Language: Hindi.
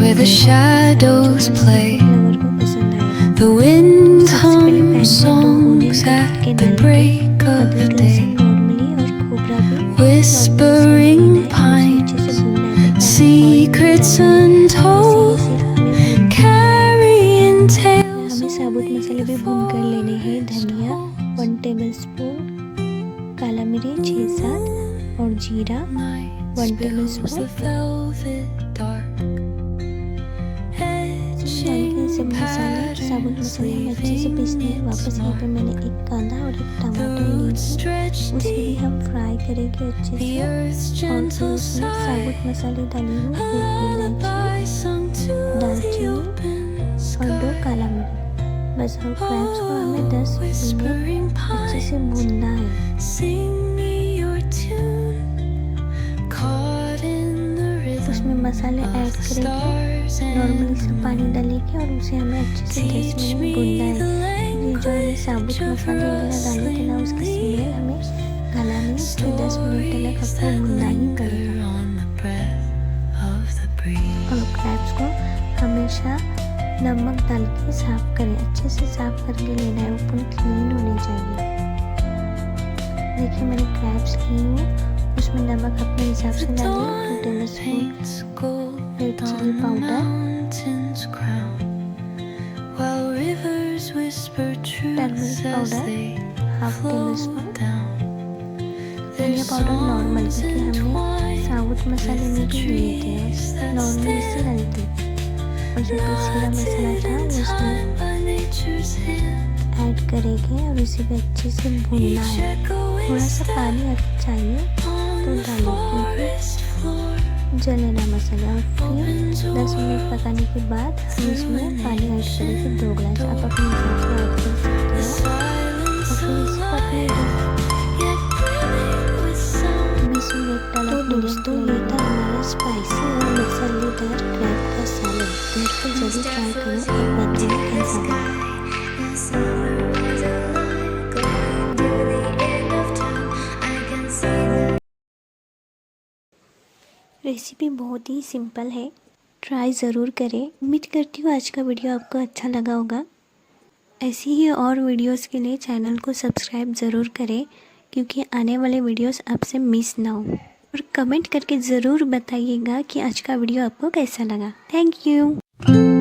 where the shadows play. Lover को पसंद आएगा। The wind सबसे पहले पैन hums में 2 ओनियन songs कट at के the डालेंगे। break of अदरक लहसुन day. नॉर्मली और खोबरा भी Whispering अच्छे से भूनना है। फिर secrets पैन में untold, इसी हमें carrying tales. हमें साबुत मसाले भी भून कर लेने हैं। धनिया 1 टेबलस्पून, काला मिर्च 6-7 और जीरा 1 टेबलस्पून। सब मसाले साबुत मसाले हम अच्छे से पीसने हैं। वापस यहाँ पे मैंने एक कांदा और एक टमाटर ली थी, उसे भी हम फ्राई करेंगे अच्छे से। और फिर उसमें साबुत मसाले डाली हूँ, दालचीनी और 2 काला मिर्च। बस और क्रैब्स को हमें 10 मिनट अच्छे से भूनना है। उसमें मसाले ऐड करेंगे, नॉर्मली से पानी डालेंगे और उसे हमें अच्छे से 10 मिनट भूनना है। ये जो हमें साबुत मसाले वगैरह डाले थे ना, उसकी स्मेल हमें गला में 10 मिनट तक आपको भूनना ही पड़ेगा। और क्रैब्स को हमेशा नमक डाल के साफ करें, अच्छे से साफ करके लेना है, ऊपर क्लीन होने चाहिए। देखिए मैंने क्रैब्स ली हूँ, उसमें नमक अपने हिसाब से डालिए। 2 tablespoon red chilli powder, turmeric powder 1/2 tablespoon, धनिया पाउडर नॉर्मल, क्योंकि हमने साबुत मसाले में भी लिए थे, नॉर्मल से डालते। और जो पिसा मसाला था वो उसमें ऐड करेंगे और इसे भी अच्छे से भूनना है। थोड़ा सा पानी चाहिए तो डालेंगे, जले ना मसाला। और फिर 10 मिनट पकाने के बाद हम इसमें पानी ऐड करेंगे 2 गिलास। आप अपने हिसाब से ऐड कर सकते हो। और फिर इसे पकने तो दोस्तों ये था हमारा स्पाइसी और मसालेदार क्रैब का सैलेड। घर पर जरूर ट्राई करो और बताओ कैसा लगा। रेसिपी बहुत ही सिंपल है, ट्राई ज़रूर करें। उम्मीद करती हूँ आज का वीडियो आपको अच्छा लगा होगा। ऐसी ही और वीडियोस के लिए चैनल को सब्सक्राइब ज़रूर करें, क्योंकि आने वाले वीडियोस आपसे मिस ना हो। और कमेंट करके ज़रूर बताइएगा कि आज का वीडियो आपको कैसा लगा। Thank you.